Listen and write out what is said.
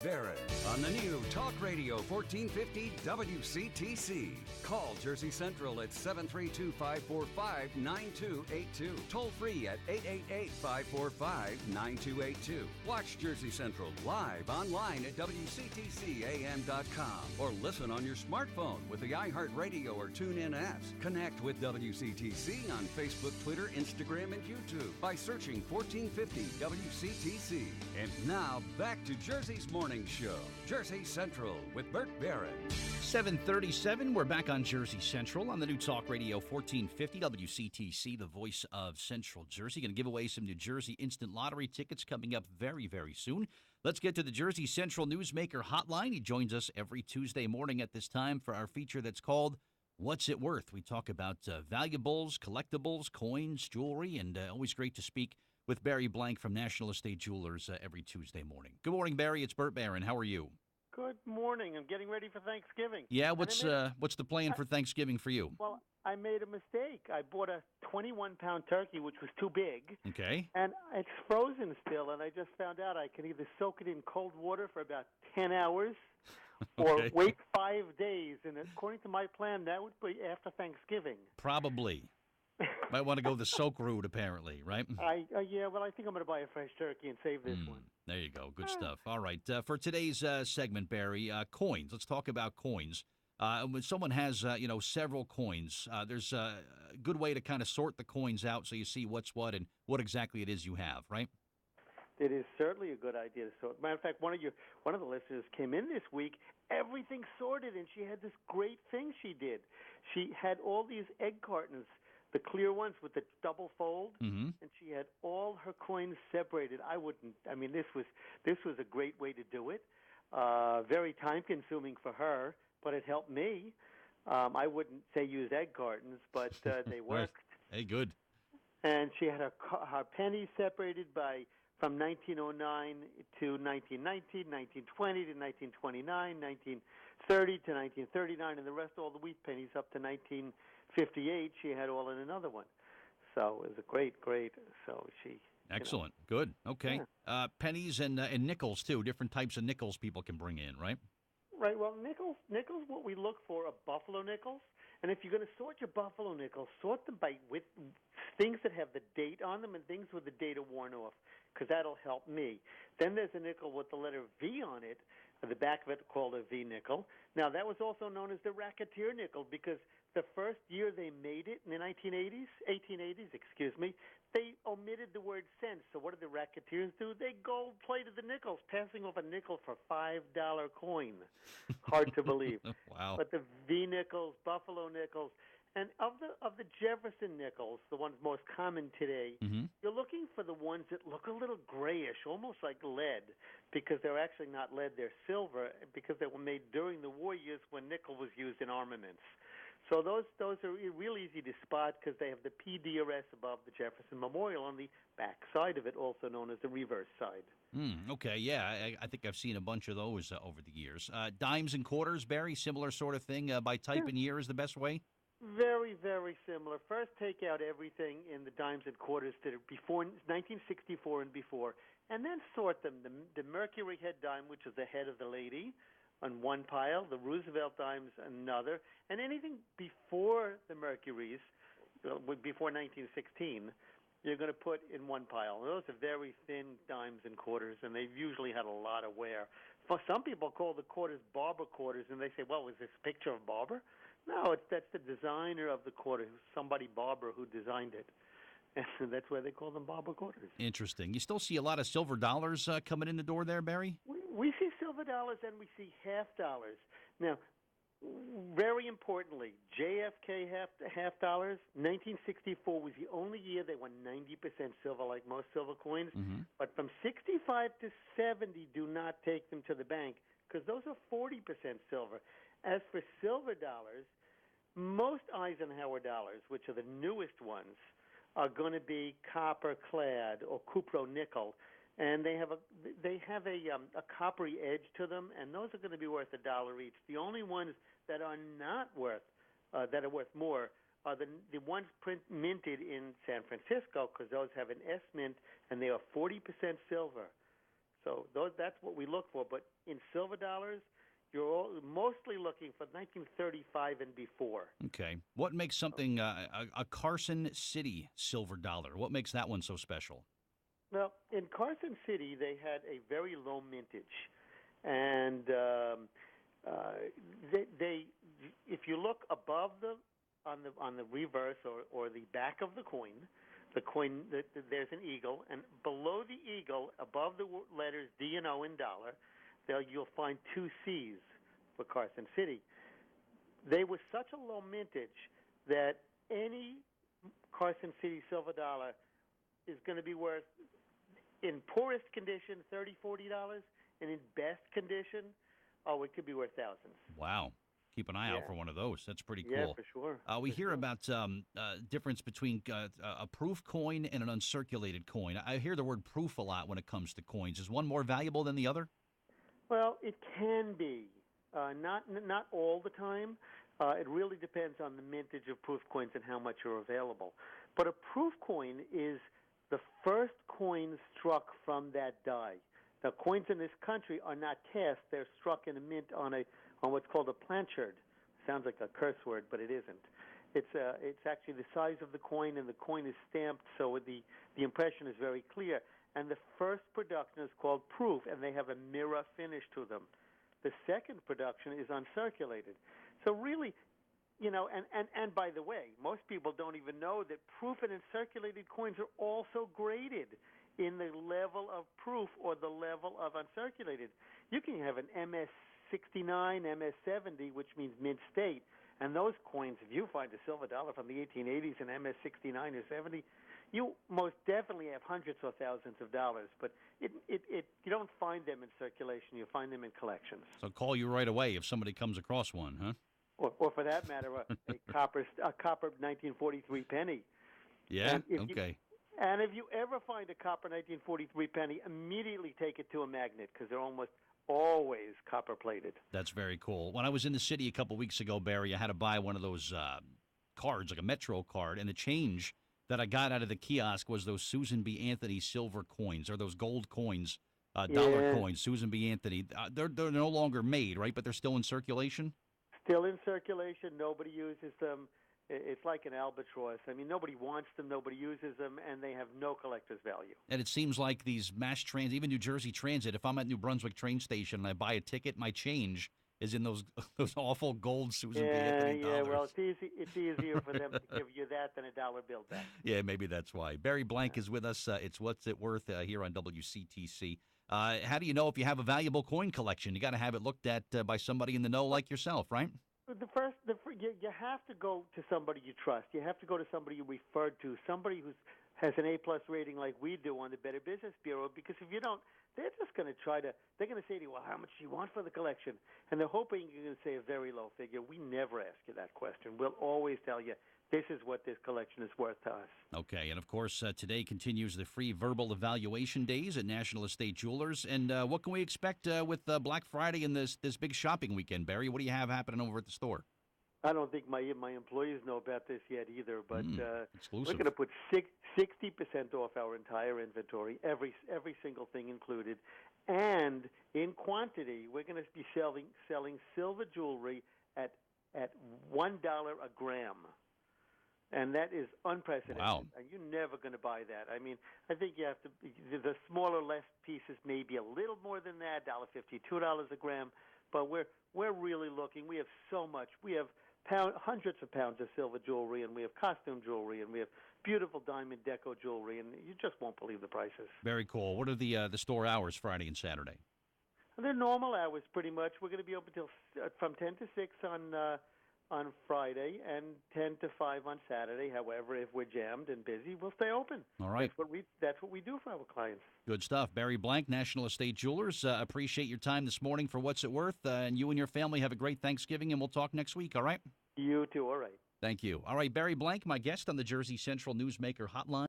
Barron on the new Talk Radio 1450 WCTC. Call Jersey Central at 732-545-9282. Toll free at 888-545-9282. Watch Jersey Central live online at WCTCAM.com or listen on your smartphone with the iHeartRadio or TuneIn apps. Connect with WCTC on Facebook, Twitter, Instagram, and YouTube by searching 1450 WCTC. And now back to Jersey's Morning Show, Jersey Central with Bert Barron. 7:37. We're back on Jersey Central on the new Talk Radio 1450 WCTC, the voice of Central Jersey. Going to give away some New Jersey Instant Lottery tickets coming up very, very soon. Let's get to the Jersey Central Newsmaker Hotline. He joins us every Tuesday morning at this time for our feature that's called What's It Worth? We talk about valuables, collectibles, coins, jewelry, and always great to speak with Barry Blank from National Estate Jewelers every Tuesday morning. Good morning, Barry. It's Bert Barron. How are you? Good morning. I'm getting ready for Thanksgiving. Yeah, what's the plan for Thanksgiving for you? Well, I made a mistake. I bought a 21-pound turkey, which was too big. Okay. And it's frozen still, and I just found out I can either soak it in cold water for about 10 hours or wait 5 days. And according to my plan, that would be after Thanksgiving. Probably. Might want to go the soak route, apparently, right? Yeah, well, I think I'm going to buy a fresh turkey and save this one. There you go. Good stuff. All right. For today's segment, Barry, coins. Let's talk about coins. When someone has, several coins, there's a good way to kind of sort the coins out so you see what's what and what exactly it is you have, right? It is certainly a good idea to sort. Matter of fact, one of the listeners came in this week, everything sorted, and she had this great thing she did. She had all these egg cartons, the clear ones with the double fold, and she had all her coins separated. This was a great way to do it. Very time-consuming for her, but it helped me. I wouldn't say use egg cartons, but they worked. Hey, good. And she had her pennies separated from 1909 to 1919, 1920 to 1929, 1930 to 1939, and the rest, all the wheat pennies up to 1958, she had all in another one. So it was a great. So she. Excellent. Good. Okay. Yeah. Pennies and nickels, too. Different types of nickels people can bring in, right? Right. Well, nickels, what we look for are buffalo nickels. And if you're going to sort your buffalo nickels, sort them with things that have the date on them and things with the date worn off, because that'll help me. Then there's a nickel with the letter V on it, the back of it called a V nickel. Now, that was also known as the racketeer nickel because the first year they made it in the 1880s, they omitted the word cents. So what did the racketeers do? They gold-plated the nickels, passing off a nickel for $5 coin. Hard to believe. Wow. But the V nickels, buffalo nickels, and of the Jefferson nickels, the ones most common today, you're looking for the ones that look a little grayish, almost like lead, because they're actually not lead, they're silver, because they were made during the war years when nickel was used in armaments. So those are real easy to spot because they have the PDRS above the Jefferson Memorial on the back side of it, also known as the reverse side. Okay, yeah, I think I've seen a bunch of those over the years. Dimes and quarters, Barry, similar sort of thing, by type and year is the best way? Very, very similar. First, take out everything in the dimes and quarters that are before 1964 and before, and then sort them. The Mercury head dime, which is the head of the lady, on one pile, the Roosevelt dimes another, and anything before the Mercuries, before 1916, you're going to put in one pile. Those are very thin dimes and quarters, and they've usually had a lot of wear. For some people call the quarters Barber quarters, and they say, well, is this a picture of Barber? No, that's the designer of the quarter, somebody Barber who designed it. And that's why they call them Barber quarters. Interesting. You still see a lot of silver dollars coming in the door there, Barry? We see silver dollars and we see half dollars. Now, very importantly, JFK half dollars, 1964 was the only year they were 90% silver, like most silver coins. But from 65 to 70, do not take them to the bank because those are 40% silver. As for silver dollars, most Eisenhower dollars, which are the newest ones, are going to be copper clad or cupro nickel, and they have a coppery edge to them, and those are going to be worth $1 each. The only ones that are not worth that are worth more are the ones minted in San Francisco, because those have an S mint and they are 40% silver. So that's what we look for. But in silver dollars, you're mostly looking for 1935 and before. Okay. What makes something a Carson City silver dollar? What makes that one so special? Well, in Carson City, they had a very low mintage, and if you look above on the reverse or the back of the coin, there's an eagle, and below the eagle, above the letters D and O in dollar, you'll find two C's for Carson City. They were such a low mintage that any Carson City silver dollar is going to be worth, in poorest condition, $30, $40, and in best condition, it could be worth thousands. Wow. Keep an eye out for one of those. That's pretty cool. Yeah, for sure. We hear about difference between a proof coin and an uncirculated coin. I hear the word proof a lot when it comes to coins. Is one more valuable than the other? Well, it can be. Not all the time. It really depends on the mintage of proof coins and how much are available. But a proof coin is the first coin struck from that die. Now, coins in this country are not cast; they're struck in a mint on what's called a planchard. Sounds like a curse word, but it isn't. It's actually the size of the coin, and the coin is stamped, so the impression is very clear. And the first production is called proof, and they have a mirror finish to them. The second production is uncirculated. So really, and by the way, most people don't even know that proof and uncirculated coins are also graded in the level of proof or the level of uncirculated. You can have an MS-69, MS-70, which means mint state, and those coins, if you find a silver dollar from the 1880s, an MS-69 or 70, you most definitely have hundreds or thousands of dollars, but you don't find them in circulation. You find them in collections. So call you right away if somebody comes across one, huh? Or for that matter, a copper 1943 penny. Yeah. Okay. And if you ever find a copper 1943 penny, immediately take it to a magnet because they're almost always copper plated. That's very cool. When I was in the city a couple weeks ago, Barry, I had to buy one of those cards, like a Metro card, and the change that I got out of the kiosk was those Susan B. Anthony silver coins, or those gold coins, dollar coins, Susan B. Anthony. They're no longer made, right? But they're still in circulation? Still in circulation. Nobody uses them. It's like an albatross. I mean, nobody wants them, nobody uses them, and they have no collector's value. And it seems like these mass transit, even New Jersey Transit, if I'm at New Brunswick train station and I buy a ticket, my change is in those awful gold Susan B. Anthony dollars. Yeah, well, it's easier for them to give you that than a dollar bill back. Yeah, maybe that's why. Barry Blank is with us. It's What's It Worth here on WCTC. How do you know if you have a valuable coin collection? You got to have it looked at by somebody in the know like yourself, right? You have to go to somebody you trust. You have to go to somebody you referred to, somebody who has an A+ rating like we do on the Better Business Bureau, because if you don't, they're just going to they're going to say to you, well, how much do you want for the collection? And they're hoping you're going to say a very low figure. We never ask you that question. We'll always tell you, this is what this collection is worth to us. Okay, and of course, today continues the free verbal evaluation days at National Estate Jewelers. And what can we expect with Black Friday and this big shopping weekend, Barry? What do you have happening over at the store? I don't think my employees know about this yet either, but exclusive. We're going to put 60% off our entire inventory, every single thing included, and in quantity. We're going to be selling silver jewelry at $1 a gram. And that is unprecedented. Wow. You're never going to buy that. I mean, I think you have to, the smaller, less pieces may be a little more than that, $1.50, $2 a gram. But we're really looking. We have so much. We have hundreds of pounds of silver jewelry, and we have costume jewelry, and we have beautiful diamond deco jewelry, and you just won't believe the prices. Very cool. What are the store hours Friday and Saturday? They're normal hours, pretty much. We're going to be open from 10 to 6 on Friday and 10 to 5 on Saturday. However, if we're jammed and busy, we'll stay open. All right. That's what we do for our clients. Good stuff. Barry Blank, National Estate Jewelers. Appreciate your time this morning for What's It Worth. And you and your family have a great Thanksgiving, and we'll talk next week, all right? You too, all right. Thank you. All right, Barry Blank, my guest on the Jersey Central Newsmaker Hotline.